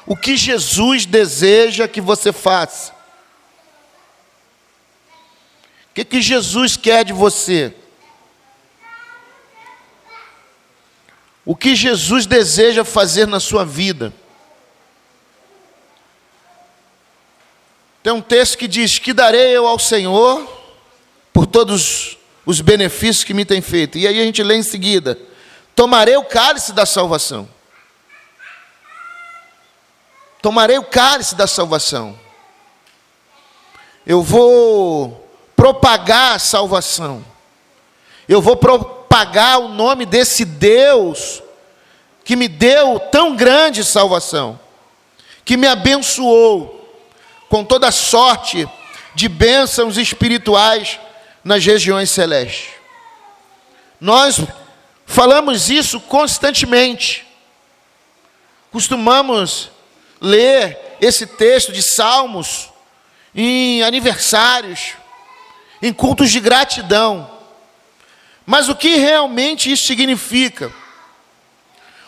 o que Jesus deseja que você faça. O que Jesus quer de você? O que Jesus deseja fazer na sua vida? Tem um texto que diz: que darei eu ao Senhor por todos os benefícios que me tem feito. E aí a gente lê em seguida: tomarei o cálice da salvação. Tomarei o cálice da salvação. Eu vou propagar a salvação. Eu vou propagar o nome desse Deus que me deu tão grande salvação, que me abençoou com toda sorte de bênçãos espirituais nas regiões celestes. Nós falamos isso constantemente. Costumamos ler esse texto de Salmos em aniversários, em cultos de gratidão. Mas o que realmente isso significa?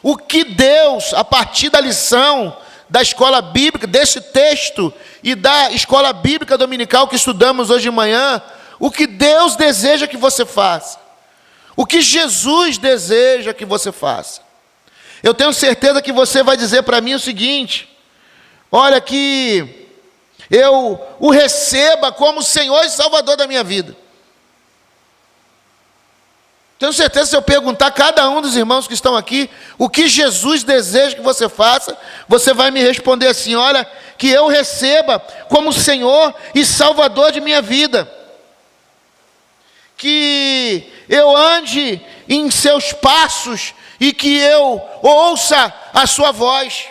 O que Deus, a partir da lição da escola bíblica, desse texto e da escola bíblica dominical que estudamos hoje de manhã, o que Deus deseja que você faça? O que Jesus deseja que você faça? Eu tenho certeza que você vai dizer para mim o seguinte: olha, que eu o receba como Senhor e Salvador da minha vida. Tenho certeza, se eu perguntar a cada um dos irmãos que estão aqui o que Jesus deseja que você faça, você vai me responder assim: olha, que eu receba como Senhor e Salvador de minha vida, que eu ande em seus passos e que eu ouça a sua voz.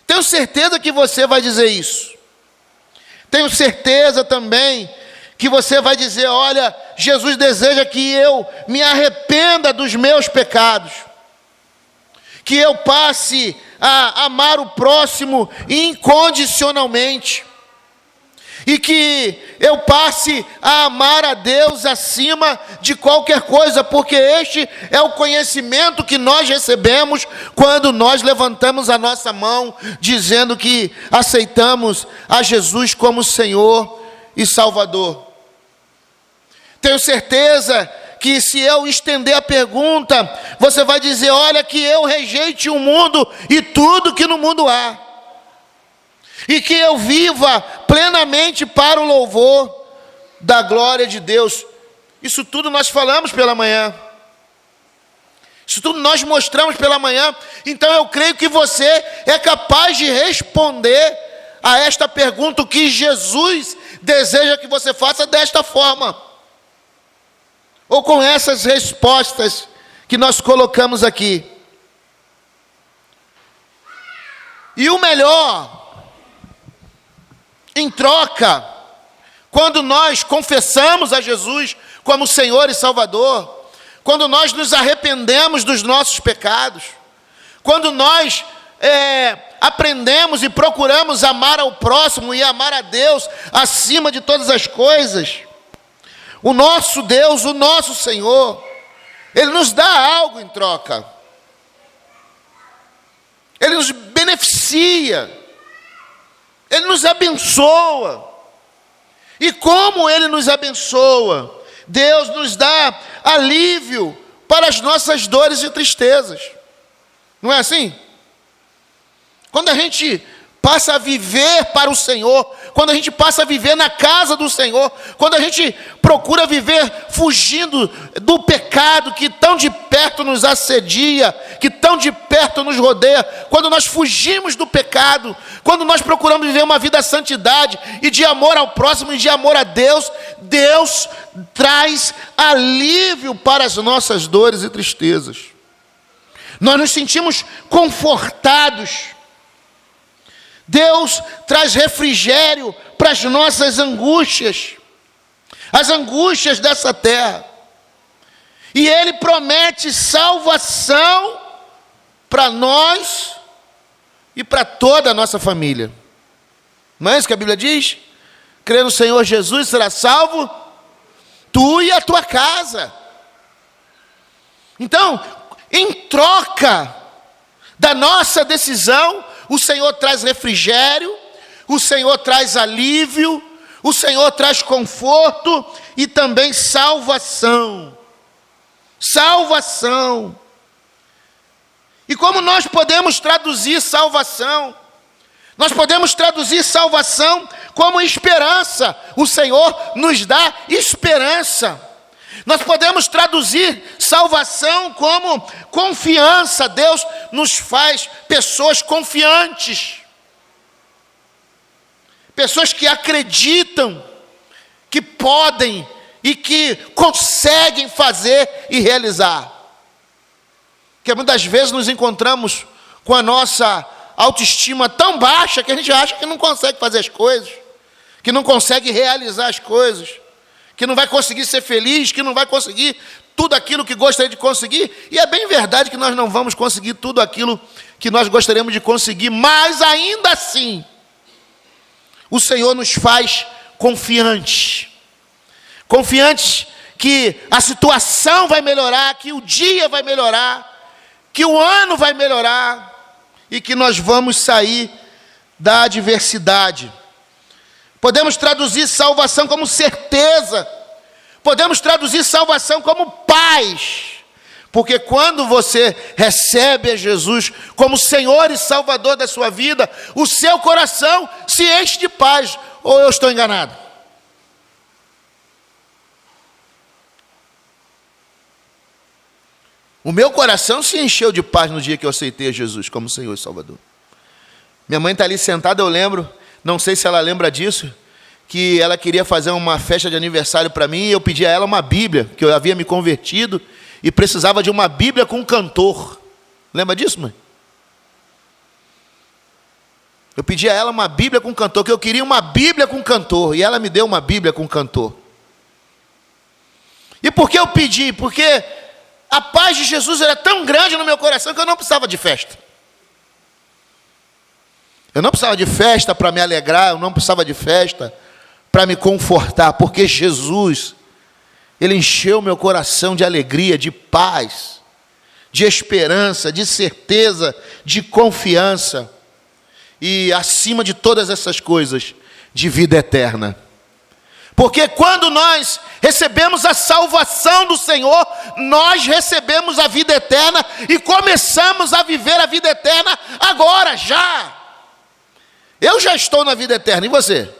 Tenho certeza que você vai dizer isso. Tenho certeza também que você vai dizer: olha, Jesus deseja que eu me arrependa dos meus pecados, que eu passe a amar o próximo incondicionalmente, e que eu passe a amar a Deus acima de qualquer coisa, porque este é o conhecimento que nós recebemos quando nós levantamos a nossa mão, dizendo que aceitamos a Jesus como Senhor e Salvador. Tenho certeza que se eu estender a pergunta, você vai dizer: olha, que eu rejeite o mundo e tudo que no mundo há, e que eu viva plenamente para o louvor da glória de Deus. Isso tudo nós falamos pela manhã. Isso tudo nós mostramos pela manhã. Então eu creio que você é capaz de responder a esta pergunta: o que Jesus deseja que você faça, desta forma, ou com essas respostas que nós colocamos aqui. E o melhor, em troca, quando nós confessamos a Jesus como Senhor e Salvador, quando nós nos arrependemos dos nossos pecados, quando nós aprendemos e procuramos amar ao próximo e amar a Deus acima de todas as coisas, o nosso Deus, o nosso Senhor, Ele nos dá algo em troca. Ele nos beneficia. Ele nos abençoa. E como Ele nos abençoa? Deus nos dá alívio para as nossas dores e tristezas. Não é assim? Quando a gente passa a viver para o Senhor, quando a gente passa a viver na casa do Senhor, quando a gente procura viver fugindo do pecado que tão de perto nos assedia, que tão de perto nos rodeia, quando nós fugimos do pecado, quando nós procuramos viver uma vida de santidade e de amor ao próximo e de amor a Deus, Deus traz alívio para as nossas dores e tristezas. Nós nos sentimos confortados. Deus traz refrigério para as nossas angústias, as angústias dessa terra. E Ele promete salvação para nós e para toda a nossa família. Não é isso que a Bíblia diz? Crê no Senhor Jesus, será salvo tu e a tua casa. Então, em troca da nossa decisão, o Senhor traz refrigério, o Senhor traz alívio, o Senhor traz conforto e também salvação. Salvação. E como nós podemos traduzir salvação? Nós podemos traduzir salvação como esperança. O Senhor nos dá esperança. Nós podemos traduzir salvação como confiança. Deus nos faz pessoas confiantes. Pessoas que acreditam que podem e que conseguem fazer e realizar. Porque muitas vezes nos encontramos com a nossa autoestima tão baixa que a gente acha que não consegue fazer as coisas, que não consegue realizar as coisas, que não vai conseguir ser feliz, que não vai conseguir tudo aquilo que gostaria de conseguir. E é bem verdade que nós não vamos conseguir tudo aquilo que nós gostaríamos de conseguir, mas ainda assim, o Senhor nos faz confiantes. Confiantes que a situação vai melhorar, que o dia vai melhorar, que o ano vai melhorar e que nós vamos sair da adversidade. Podemos traduzir salvação como certeza. Podemos traduzir salvação como paz. Porque quando você recebe a Jesus como Senhor e Salvador da sua vida, o seu coração se enche de paz. Ou eu estou enganado? O meu coração se encheu de paz no dia que eu aceitei a Jesus como Senhor e Salvador. Minha mãe está ali sentada, eu lembro, não sei se ela lembra disso, que ela queria fazer uma festa de aniversário para mim, e eu pedi a ela uma Bíblia, que eu havia me convertido, e precisava de uma Bíblia com um cantor. Lembra disso, mãe? Eu pedi a ela uma Bíblia com cantor, que eu queria uma Bíblia com cantor, e ela me deu uma Bíblia com cantor. E por que eu pedi? Porque a paz de Jesus era tão grande no meu coração que eu não precisava de festa. Eu não precisava de festa para me alegrar, eu não precisava de festa para me confortar, porque Jesus, Ele encheu meu coração de alegria, de paz, de esperança, de certeza, de confiança e, acima de todas essas coisas, de vida eterna. Porque quando nós recebemos a salvação do Senhor, nós recebemos a vida eterna e começamos a viver a vida eterna agora, já. Eu já estou na vida eterna, e você?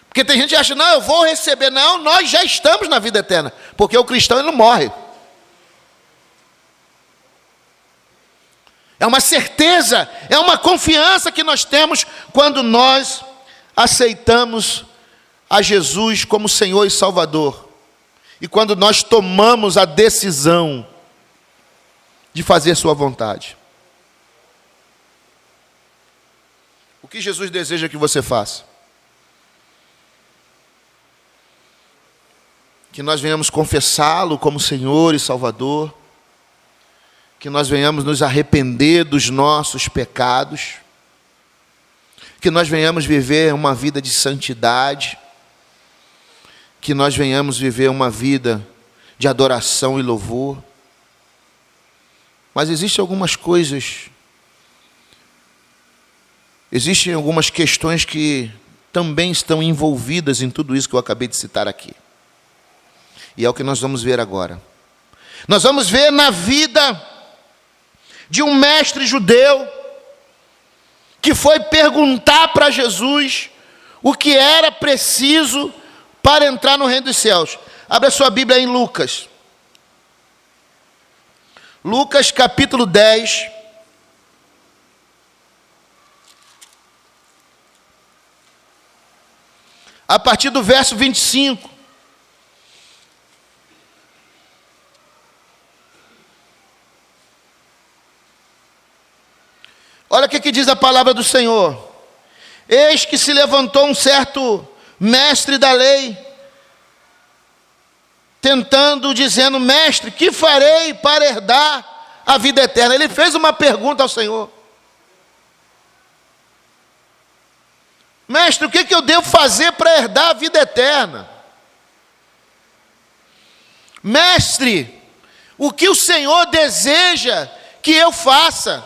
Porque tem gente que acha, não, eu vou receber. Não, nós já estamos na vida eterna, porque o cristão ele não morre. É uma certeza, é uma confiança que nós temos quando nós aceitamos a Jesus como Senhor e Salvador. E quando nós tomamos a decisão de fazer sua vontade. O que Jesus deseja que você faça? Que nós venhamos confessá-lo como Senhor e Salvador. Que nós venhamos nos arrepender dos nossos pecados, que nós venhamos viver uma vida de santidade, que nós venhamos viver uma vida de adoração e louvor. Mas existem algumas coisas, existem algumas questões que também estão envolvidas em tudo isso que eu acabei de citar aqui. E é o que nós vamos ver agora. Nós vamos ver na vida de um mestre judeu que foi perguntar para Jesus o que era preciso para entrar no reino dos céus. Abra sua Bíblia em Lucas. Lucas capítulo 10. A partir do verso 25. Olha o que diz a palavra do Senhor. Eis que se levantou um certo mestre da lei, tentando, dizendo, mestre, que farei para herdar a vida eterna? Ele fez uma pergunta ao Senhor. Mestre, o que eu devo fazer para herdar a vida eterna? Mestre, o que o Senhor deseja que eu faça.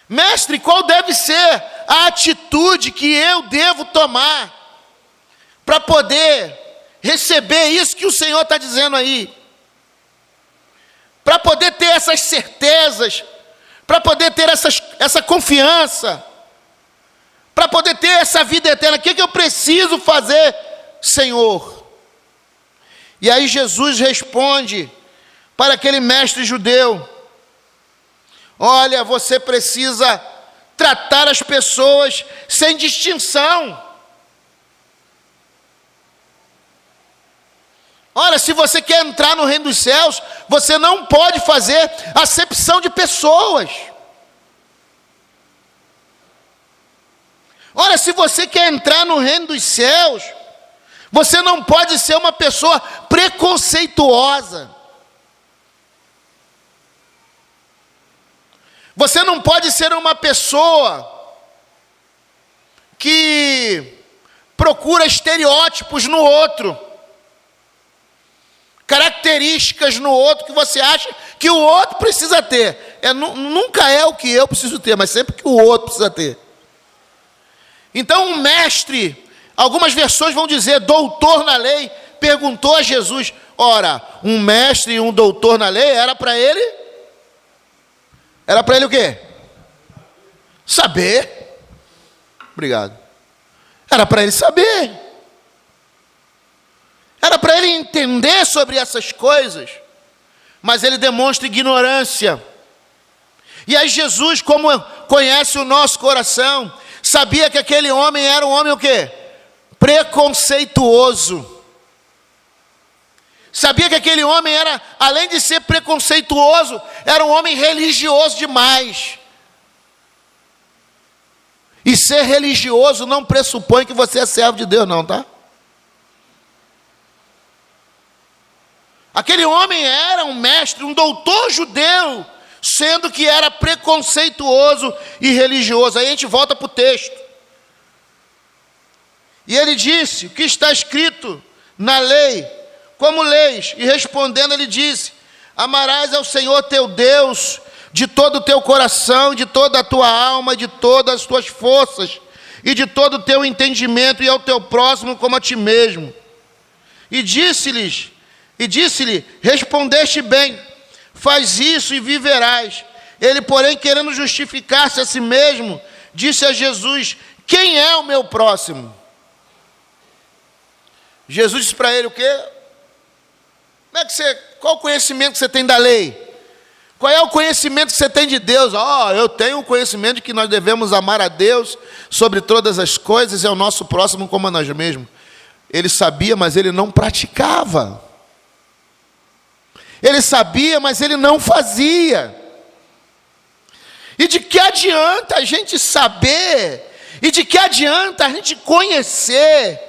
Mestre, qual deve ser a atitude que eu devo tomar para poder receber isso que o Senhor está dizendo aí? Para poder ter essas certezas, para poder ter essa confiança, para poder ter essa vida eterna. O que eu preciso fazer, Senhor? E aí Jesus responde para aquele mestre judeu: olha, você precisa tratar as pessoas sem distinção. Olha, se você quer entrar no reino dos céus, você não pode fazer acepção de pessoas. Olha, se você quer entrar no reino dos céus, você não pode ser uma pessoa preconceituosa. Você não pode ser uma pessoa que procura estereótipos no outro, características no outro que você acha que o outro precisa ter. Nunca é o que eu preciso ter, mas sempre que o outro precisa ter. Então o mestre, algumas versões vão dizer doutor na lei, perguntou a Jesus. Ora, um mestre e um doutor na lei era para ele o quê? Saber. Obrigado. Era para ele saber. Era para ele entender sobre essas coisas. Mas ele demonstra ignorância. E aí Jesus, como conhece o nosso coração, sabia que aquele homem era um homem o quê? Preconceituoso. Sabia que aquele homem era, além de ser preconceituoso, era um homem religioso demais. E ser religioso não pressupõe que você é servo de Deus, não, tá? Aquele homem era um mestre, um doutor judeu, sendo que era preconceituoso e religioso. Aí a gente volta para o texto. E ele disse: o que está escrito na lei, como leis? E respondendo ele disse: amarás ao Senhor teu Deus de todo o teu coração, de toda a tua alma, de todas as tuas forças, e de todo o teu entendimento, e ao teu próximo como a ti mesmo. E disse-lhe, respondeste bem, faz isso e viverás. Ele, porém, querendo justificar-se a si mesmo, disse a Jesus: quem é o meu próximo? Jesus disse para ele o quê? Qual o conhecimento que você tem da lei? Qual é o conhecimento que você tem de Deus? Eu tenho o conhecimento de que nós devemos amar a Deus sobre todas as coisas e ao nosso próximo como a nós mesmos. Ele sabia, mas ele não praticava. Ele sabia, mas ele não fazia. E de que adianta a gente saber? E de que adianta a gente conhecer?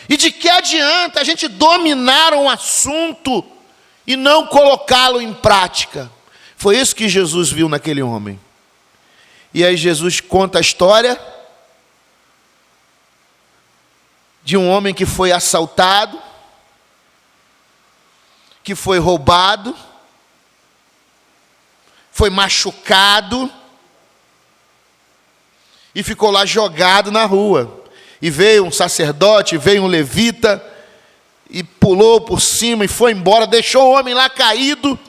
E de que adianta a gente dominar um assunto e não colocá-lo em prática? Foi isso que Jesus viu naquele homem. E aí Jesus conta a história de um homem que foi assaltado, que foi roubado, foi machucado e ficou lá jogado na rua. E veio um sacerdote, veio um levita e pulou por cima e foi embora, deixou o homem lá caído,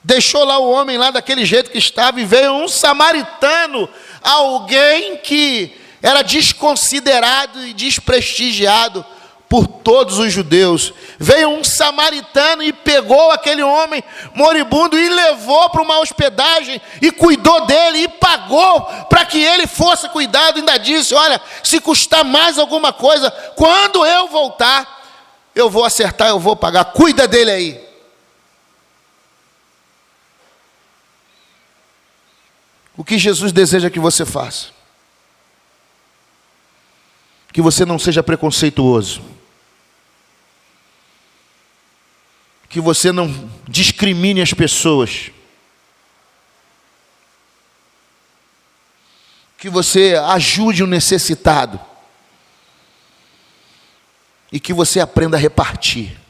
deixou lá o homem lá daquele jeito que estava, e veio um samaritano, alguém que era desconsiderado e desprestigiado por todos os judeus. Veio um samaritano e pegou aquele homem moribundo e levou para uma hospedagem e cuidou dele e pagou para que ele fosse cuidado. Ainda disse: olha, se custar mais alguma coisa, quando eu voltar, eu vou acertar, eu vou pagar, cuida dele aí. O que Jesus deseja que você faça? Que você não seja preconceituoso, que você não discrimine as pessoas, que você ajude o necessitado e que você aprenda a repartir.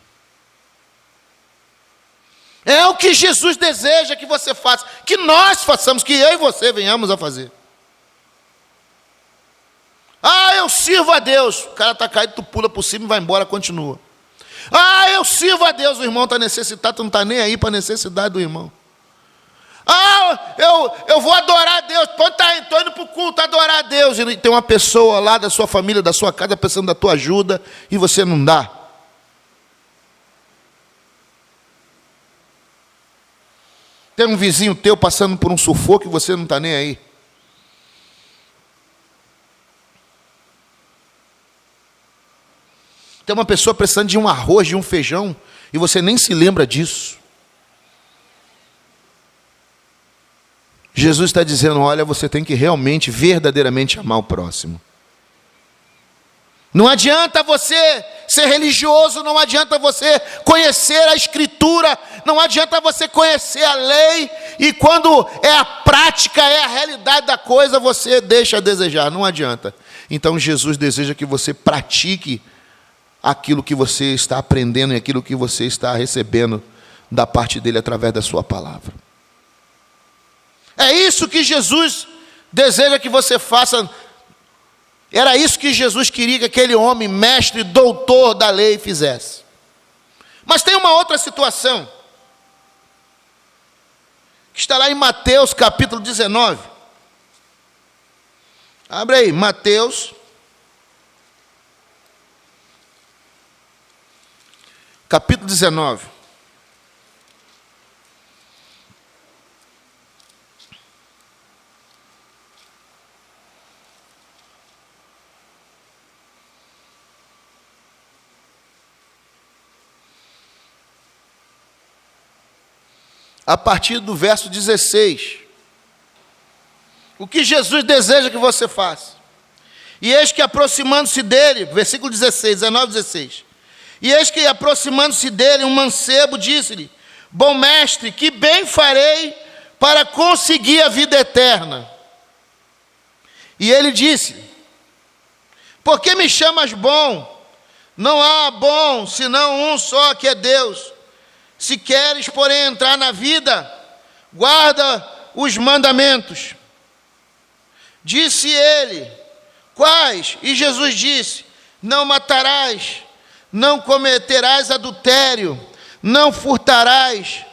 É o que Jesus deseja que você faça, que nós façamos, que eu e você venhamos a fazer. Ah, eu sirvo a Deus. O cara está caído, tu pula por cima e vai embora, continua. Ah, eu sirvo a Deus. O irmão está necessitado, tu não está nem aí para a necessidade do irmão. Ah, eu vou adorar a Deus. Estou indo para o culto adorar a Deus. E tem uma pessoa lá da sua família, da sua casa, precisando da tua ajuda, e você não dá. Tem um vizinho teu passando por um sufoco e você não está nem aí. Tem uma pessoa precisando de um arroz, de um feijão, e você nem se lembra disso. Jesus está dizendo, olha, você tem que realmente, verdadeiramente amar o próximo. Não adianta você ser religioso, não adianta você conhecer a Escritura, não adianta você conhecer a lei, e quando é a prática, é a realidade da coisa, você deixa a desejar, não adianta. Então Jesus deseja que você pratique aquilo que você está aprendendo e aquilo que você está recebendo da parte dele através da sua palavra. É isso que Jesus deseja que você faça. Era isso que Jesus queria que aquele homem, mestre, doutor da lei, fizesse. Mas tem uma outra situação, que está lá em Mateus capítulo 19. Abre aí, Mateus capítulo 19. A partir do verso 16. O que Jesus deseja que você faça? E eis que aproximando-se dele, versículo 16, 19, 16. E eis que aproximando-se dele, um mancebo disse-lhe, bom mestre, que bem farei para conseguir a vida eterna? E ele disse, por que me chamas bom? Não há bom, senão um só, que é Deus. Se queres, porém, entrar na vida, guarda os mandamentos. Disse ele, quais? E Jesus disse, não matarás, não cometerás adultério, não furtarás,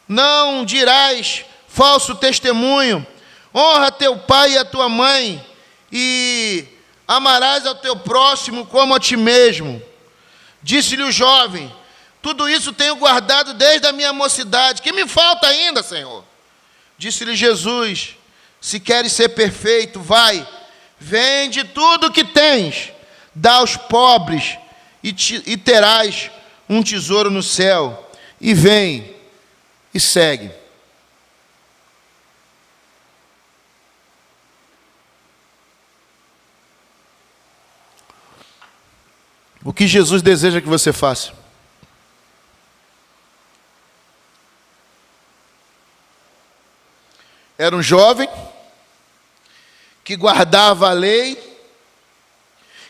não dirás falso testemunho, honra teu pai e a tua mãe, e amarás ao teu próximo como a ti mesmo. Disse-lhe o jovem, tudo isso tenho guardado desde a minha mocidade, que me falta ainda, Senhor? Disse-lhe Jesus, se queres ser perfeito, vai, vende tudo o que tens, dá aos pobres, e terás um tesouro no céu, e vem, e segue. O que Jesus deseja que você faça? Era um jovem que guardava a lei,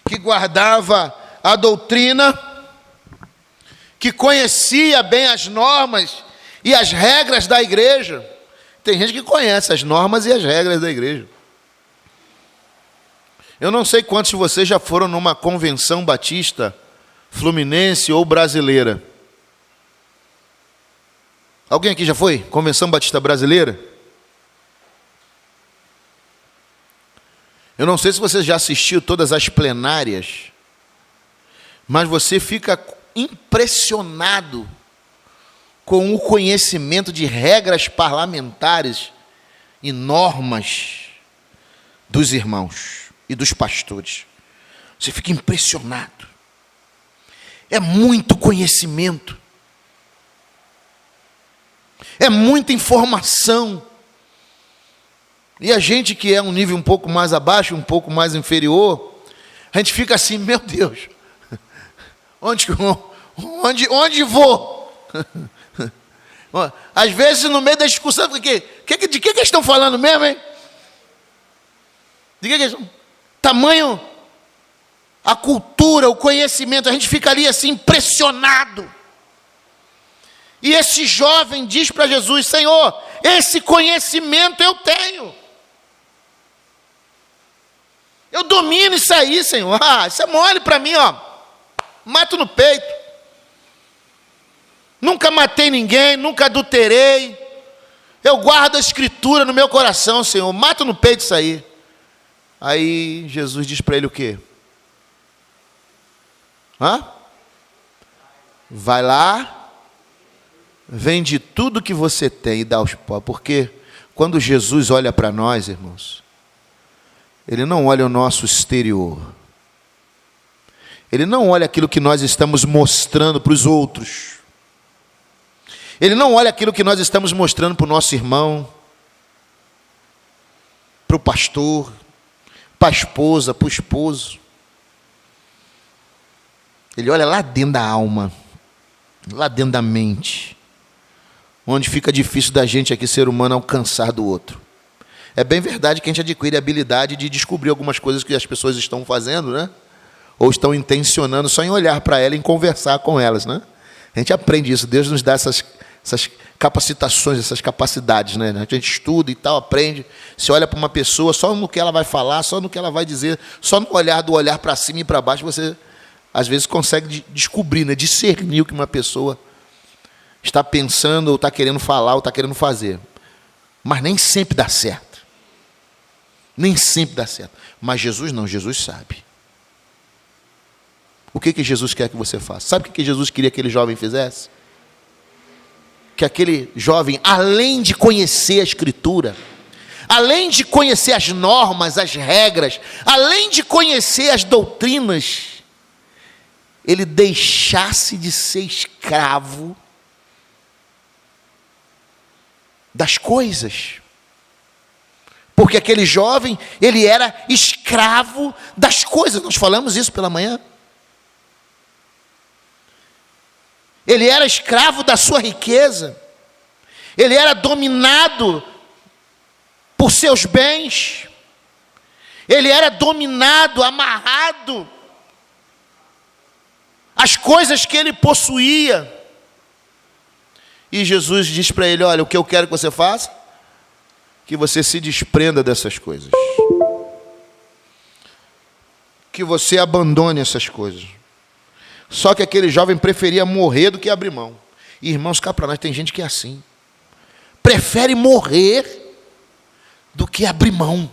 que guardava a doutrina, que conhecia bem as normas e as regras da igreja. Tem gente que conhece as normas e as regras da igreja. Eu não sei quantos de vocês já foram numa convenção batista, fluminense ou brasileira. Alguém aqui já foi? Convenção Batista Brasileira? Eu não sei se você já assistiu todas as plenárias, mas você fica impressionado com o conhecimento de regras parlamentares e normas dos irmãos e dos pastores. Você fica impressionado. É muito conhecimento. É muita informação. E a gente que é um nível um pouco mais abaixo, um pouco mais inferior, a gente fica assim, meu Deus, onde vou? Às vezes no meio da discussão, de que eles estão falando mesmo, hein? De que eles estão? Tamanho, a cultura, o conhecimento, a gente fica ali assim impressionado. E esse jovem diz para Jesus: Senhor, esse conhecimento eu tenho. Eu domino isso aí, Senhor. Isso é mole para mim, ó. Mato no peito. Nunca matei ninguém, nunca adulterei. Eu guardo a escritura no meu coração, Senhor. Mato no peito isso aí. Aí Jesus diz para ele o quê? Vai lá, vende tudo que você tem e dá aos pobres. Porque quando Jesus olha para nós, irmãos, Ele não olha o nosso exterior. Ele não olha aquilo que nós estamos mostrando para os outros. Ele não olha aquilo que nós estamos mostrando para o nosso irmão, para o pastor, para a esposa, para o esposo. Ele olha lá dentro da alma, lá dentro da mente, onde fica difícil da gente aqui, ser humano, alcançar do outro. É bem verdade que a gente adquire a habilidade de descobrir algumas coisas que as pessoas estão fazendo, né? Ou estão intencionando só em olhar para ela e em conversar com elas, né? A gente aprende isso, Deus nos dá essas capacitações, essas capacidades, né? A gente estuda e tal, aprende. Você olha para uma pessoa, só no que ela vai falar, só no que ela vai dizer, só no olhar para cima e para baixo, você às vezes consegue descobrir, né? Discernir o que uma pessoa está pensando, ou está querendo falar, ou está querendo fazer. Mas nem sempre dá certo. Nem sempre dá certo. Mas Jesus não, Jesus sabe. O que Jesus quer que você faça? Sabe o que Jesus queria que aquele jovem fizesse? Que aquele jovem, além de conhecer a Escritura, além de conhecer as normas, as regras, além de conhecer as doutrinas, ele deixasse de ser escravo das coisas. Porque aquele jovem, ele era escravo das coisas. Nós falamos isso pela manhã. Ele era escravo da sua riqueza. Ele era dominado por seus bens. Ele era dominado, amarrado às coisas que ele possuía. E Jesus diz para ele: olha, o que eu quero que você faça? Que você se desprenda dessas coisas. Que você abandone essas coisas. Só que aquele jovem preferia morrer do que abrir mão. E, irmãos, cá para nós tem gente que é assim. Prefere morrer do que abrir mão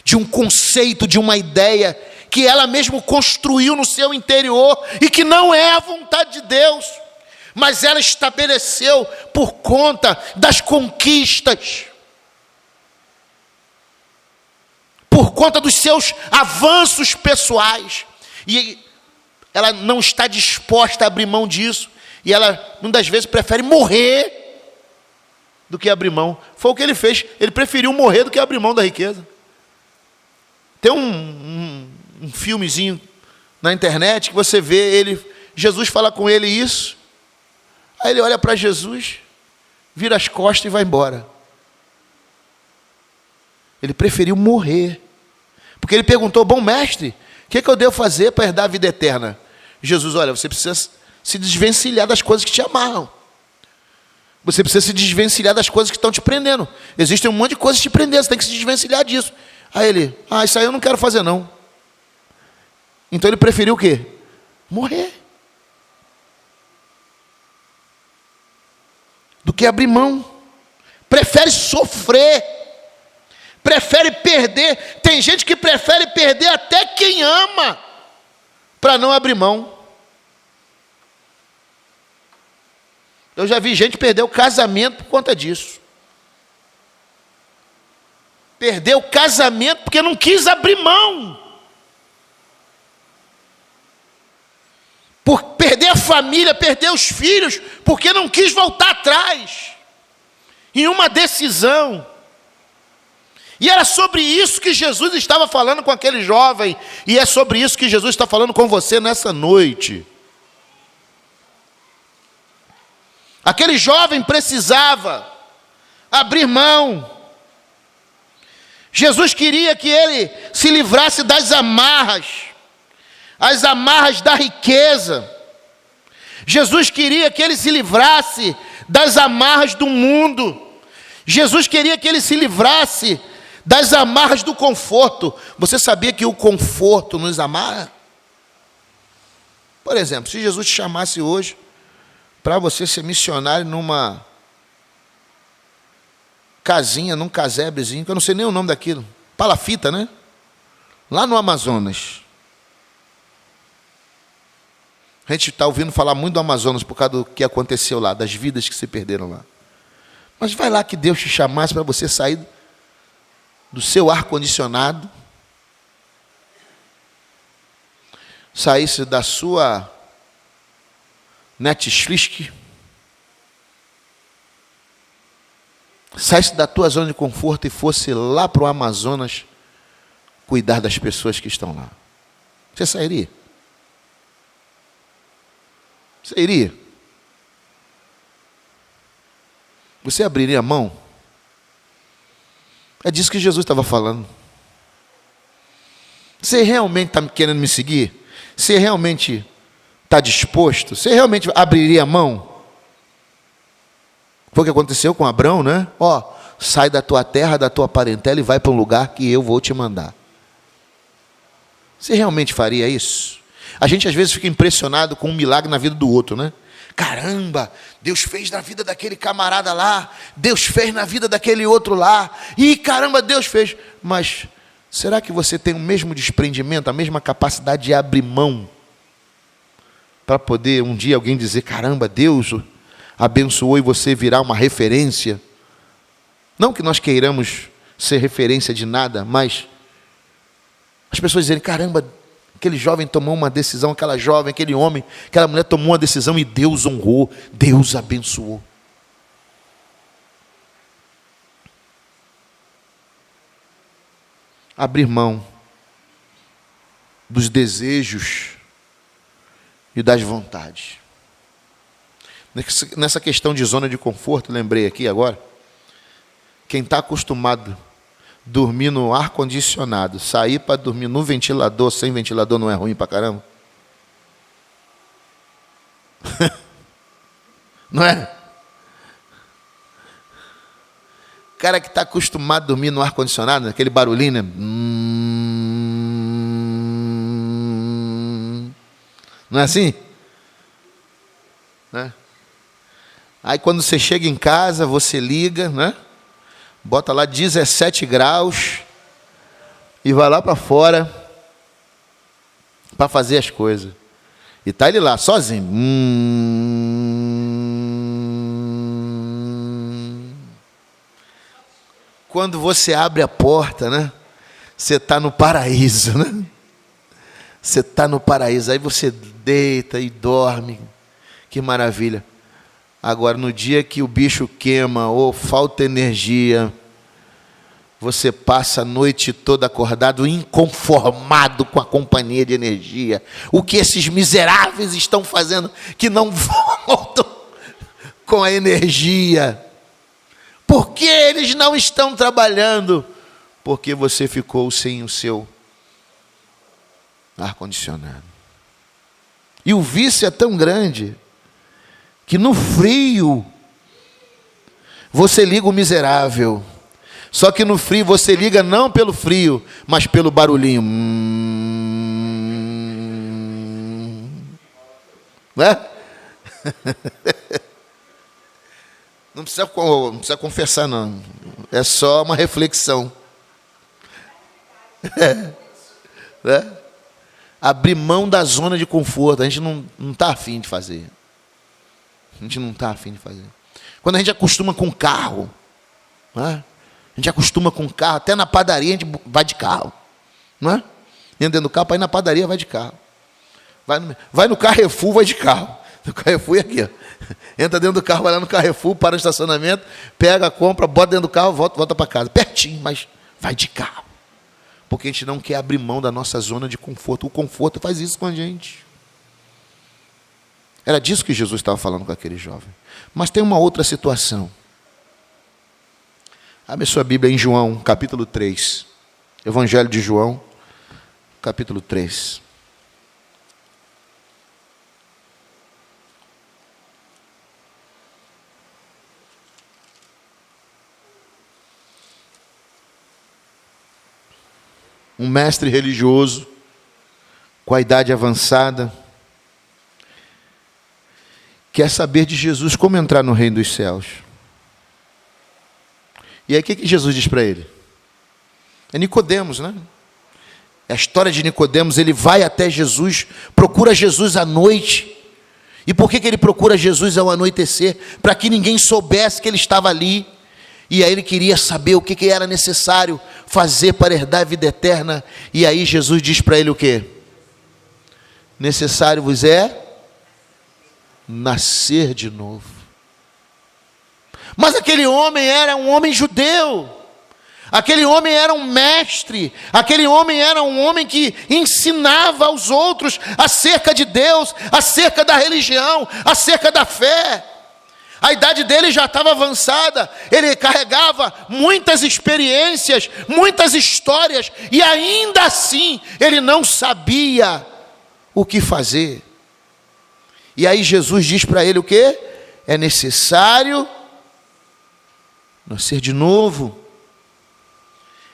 de um conceito, de uma ideia que ela mesmo construiu no seu interior e que não é a vontade de Deus, mas ela estabeleceu por conta das conquistas, por conta dos seus avanços pessoais. E ela não está disposta a abrir mão disso. E ela, muitas vezes, prefere morrer do que abrir mão. Foi o que ele fez. Ele preferiu morrer do que abrir mão da riqueza. Tem um filmezinho na internet que você vê ele, Jesus fala com ele isso. Aí ele olha para Jesus, vira as costas e vai embora. Ele preferiu morrer. Porque ele perguntou: bom mestre, o que eu devo fazer para herdar a vida eterna? Jesus: olha, você precisa se desvencilhar das coisas que te amarram. Você precisa se desvencilhar das coisas que estão te prendendo. Existem um monte de coisas te prendendo, você tem que se desvencilhar disso. Aí ele: isso aí eu não quero fazer não. Então ele preferiu o quê? Morrer. Do que abrir mão. Prefere sofrer. Prefere perder. Tem gente que prefere perder até quem ama, para não abrir mão. Eu já vi gente perder o casamento por conta disso. Perdeu o casamento porque não quis abrir mão. Por perder a família, perder os filhos, porque não quis voltar atrás em uma decisão. E era sobre isso que Jesus estava falando com aquele jovem, e é sobre isso que Jesus está falando com você nessa noite. Aquele jovem precisava abrir mão. Jesus queria que ele se livrasse das amarras, as amarras da riqueza. Jesus queria que ele se livrasse das amarras do mundo. Jesus queria que ele se livrasse das amarras do conforto. Você sabia que o conforto nos amarra? Por exemplo, se Jesus te chamasse hoje para você ser missionário numa casinha, num casebrezinho, que eu não sei nem o nome daquilo, palafita, né? Lá no Amazonas. A gente está ouvindo falar muito do Amazonas por causa do que aconteceu lá, das vidas que se perderam lá. Mas vai lá que Deus te chamasse para você sair do seu ar-condicionado, saísse da sua Netflix, saísse da tua zona de conforto e fosse lá para o Amazonas cuidar das pessoas que estão lá. Você sairia? Você iria? Você abriria a mão? É disso que Jesus estava falando. Você realmente está querendo me seguir? Você realmente está disposto? Você realmente abriria a mão? Foi o que aconteceu com Abrão, né? Ó, sai da tua terra, da tua parentela e vai para um lugar que eu vou te mandar. Você realmente faria isso? A gente às vezes fica impressionado com um milagre na vida do outro, né? Caramba, Deus fez na vida daquele camarada lá, Deus fez na vida daquele outro lá, e caramba, Deus fez. Mas será que você tem o mesmo desprendimento, a mesma capacidade de abrir mão, para poder um dia alguém dizer, caramba, Deus abençoou e você virar uma referência? Não que nós queiramos ser referência de nada, mas as pessoas dizerem, caramba, aquele jovem tomou uma decisão, aquela jovem, aquele homem, aquela mulher tomou uma decisão e Deus honrou, Deus abençoou. Abrir mão dos desejos e das vontades. Nessa questão de zona de conforto, lembrei aqui agora, quem está acostumado a dormir no ar-condicionado, sair para dormir no ventilador, sem ventilador não é ruim para caramba? Não é? O cara que está acostumado a dormir no ar-condicionado, aquele barulhinho, né? Não é assim? Né? Aí quando você chega em casa, você liga, né? Bota lá 17 graus e vai lá para fora para fazer as coisas. E tá ele lá, sozinho. Quando você abre a porta, né? Você está no paraíso, né? Você está no paraíso. Aí você deita e dorme. Que maravilha. Agora, no dia que o bicho queima ou falta energia, você passa a noite toda acordado, inconformado com a companhia de energia. O que esses miseráveis estão fazendo que não voltam com a energia? Por que eles não estão trabalhando? Porque você ficou sem o seu ar-condicionado. E o vício é tão grande que no frio você liga o miserável. Só que no frio você liga não pelo frio, mas pelo barulhinho. Né? Não precisa confessar, não. É só uma reflexão. Né? Abrir mão da zona de conforto. A gente não está afim de fazer. A gente não está afim de fazer. Quando a gente acostuma com carro, né? A gente acostuma com carro, até na padaria a gente vai de carro. Não é? Entra dentro do carro, para ir na padaria vai de carro. Vai no Carrefour, vai de carro. O Carrefour é aqui, ó. Entra dentro do carro, vai lá no Carrefour, para o estacionamento, pega, compra, bota dentro do carro, volta para casa. Pertinho, mas vai de carro. Porque a gente não quer abrir mão da nossa zona de conforto. O conforto faz isso com a gente. Era disso que Jesus estava falando com aquele jovem. Mas tem uma outra situação. Abre sua Bíblia em João, capítulo 3. Evangelho de João, capítulo 3. um mestre religioso, com a idade avançada, quer saber de Jesus como entrar no reino dos céus. E aí o que Jesus diz para ele? É Nicodemos, né? É a história de Nicodemos. Ele vai até Jesus, procura Jesus à noite. E por que ele procura Jesus ao anoitecer? Para que ninguém soubesse que ele estava ali. E aí ele queria saber o que era necessário fazer para herdar a vida eterna. E aí Jesus diz para ele o quê? Necessário vos é nascer de novo. Mas aquele homem era um homem judeu. Aquele homem era um mestre. Aquele homem era um homem que ensinava aos outros acerca de Deus, acerca da religião, acerca da fé. A idade dele já estava avançada. Ele carregava muitas experiências, muitas histórias, e ainda assim ele não sabia o que fazer. E aí Jesus diz para ele o quê? É necessário nascer de novo.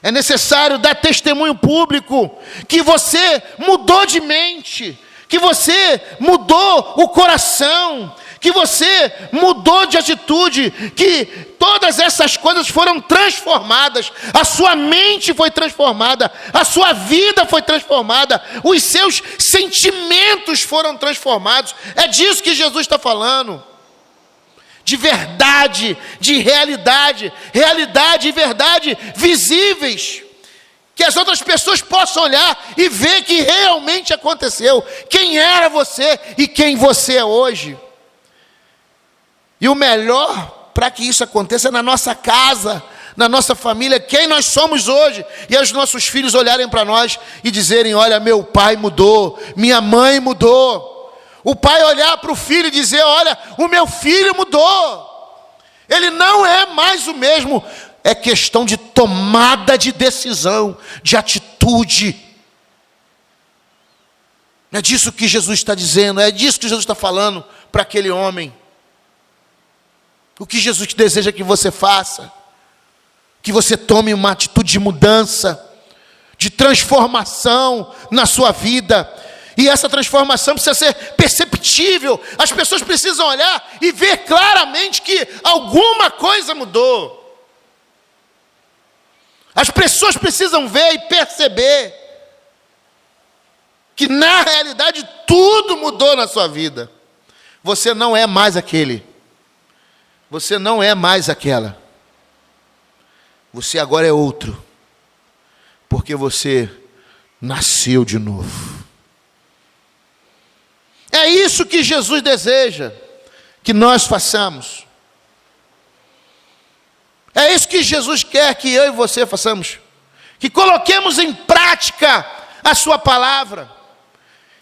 É necessário dar testemunho público que você mudou de mente, que você mudou o coração, que você mudou de atitude, que todas essas coisas foram transformadas, a sua mente foi transformada, a sua vida foi transformada, os seus sentimentos foram transformados. É disso que Jesus está falando. De verdade, de realidade, realidade e verdade visíveis, que as outras pessoas possam olhar e ver que realmente aconteceu, quem era você e quem você é hoje. E o melhor para que isso aconteça é na nossa casa, na nossa família, quem nós somos hoje, e os nossos filhos olharem para nós e dizerem: olha, meu pai mudou, minha mãe mudou. O pai olhar para o filho e dizer: olha, o meu filho mudou, ele não é mais o mesmo. É questão de tomada de decisão, de atitude. É disso que Jesus está dizendo, é disso que Jesus está falando para aquele homem. O que Jesus deseja que você faça, que você tome uma atitude de mudança, de transformação na sua vida. E essa transformação precisa ser perceptível. As pessoas precisam olhar e ver claramente que alguma coisa mudou. As pessoas precisam ver e perceber que na realidade tudo mudou na sua vida. Você não é mais aquele. Você não é mais aquela. Você agora é outro. Porque você nasceu de novo. É isso que Jesus deseja que nós façamos. É isso que Jesus quer que eu e você façamos. Que coloquemos em prática a sua palavra.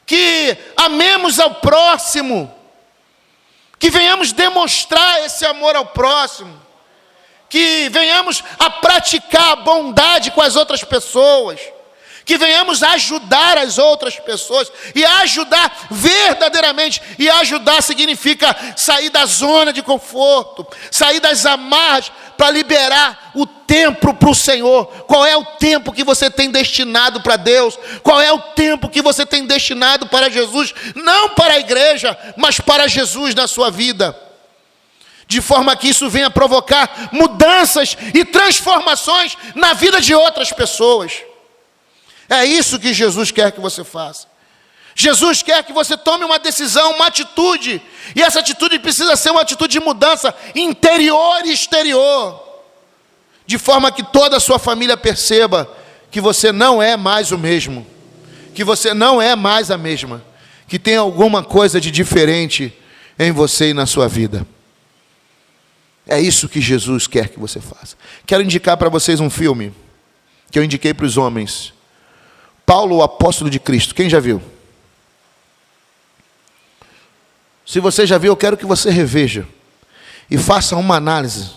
Que amemos ao próximo. Que venhamos demonstrar esse amor ao próximo. Que venhamos a praticar a bondade com as outras pessoas. Que venhamos a ajudar as outras pessoas, e a ajudar verdadeiramente. E ajudar significa sair da zona de conforto, sair das amarras, para liberar o tempo para o Senhor. Qual é o tempo que você tem destinado para Deus? Qual é o tempo que você tem destinado para Jesus? Não para a igreja, mas para Jesus na sua vida. De forma que isso venha provocar mudanças e transformações na vida de outras pessoas. É isso que Jesus quer que você faça. Jesus quer que você tome uma decisão, uma atitude. E essa atitude precisa ser uma atitude de mudança interior e exterior. De forma que toda a sua família perceba que você não é mais o mesmo. Que você não é mais a mesma. Que tem alguma coisa de diferente em você e na sua vida. É isso que Jesus quer que você faça. Quero indicar para vocês um filme que eu indiquei para os homens. Paulo, o apóstolo de Cristo. Quem já viu? Se você já viu, eu quero que você reveja e faça uma análise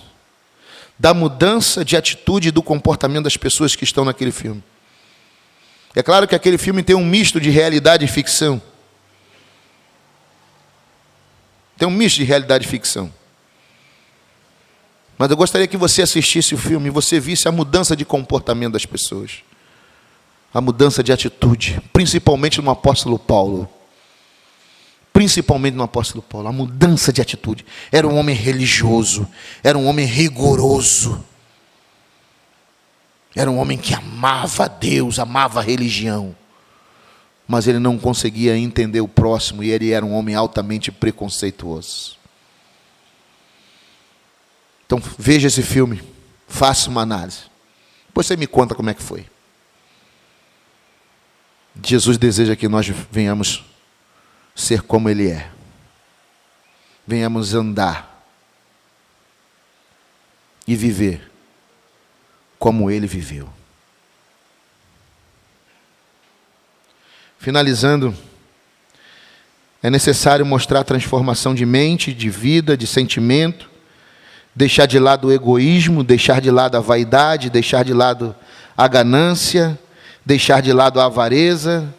da mudança de atitude e do comportamento das pessoas que estão naquele filme. É claro que aquele filme tem um misto de realidade e ficção. Tem um misto de realidade e ficção. Mas eu gostaria que você assistisse o filme e você visse a mudança de comportamento das pessoas. a mudança de atitude, principalmente no apóstolo Paulo. Principalmente no apóstolo Paulo, a mudança de atitude. Era um homem religioso, era um homem rigoroso. Era um homem que amava Deus, amava a religião. Mas ele não conseguia entender o próximo e ele era um homem altamente preconceituoso. Então veja esse filme, faça uma análise. Depois você me conta como é que foi. Jesus deseja que nós venhamos ser como Ele é. Venhamos andar e viver como Ele viveu. Finalizando, é necessário mostrar a transformação de mente, de vida, de sentimento, deixar de lado o egoísmo, deixar de lado a vaidade, deixar de lado a ganância, deixar de lado a avareza,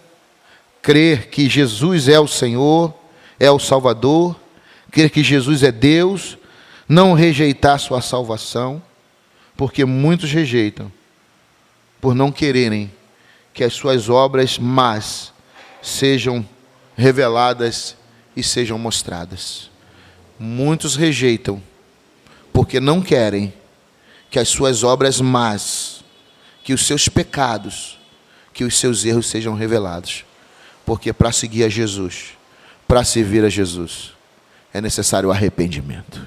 crer que Jesus é o Senhor, é o Salvador, crer que Jesus é Deus, não rejeitar sua salvação, porque muitos rejeitam, por não quererem que as suas obras más sejam reveladas e sejam mostradas. Muitos rejeitam, porque não querem que as suas obras más, que os seus pecados, que os seus erros sejam revelados. Porque para seguir a Jesus, para servir a Jesus, é necessário arrependimento.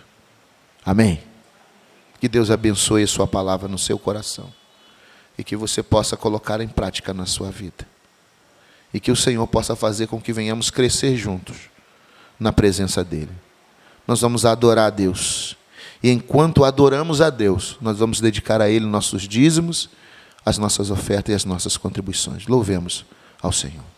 Amém? Que Deus abençoe a sua palavra no seu coração. E que você possa colocar em prática na sua vida. E que o Senhor possa fazer com que venhamos crescer juntos na presença dEle. Nós vamos adorar a Deus. E enquanto adoramos a Deus, nós vamos dedicar a Ele nossos dízimos, as nossas ofertas e as nossas contribuições. Louvemos ao Senhor.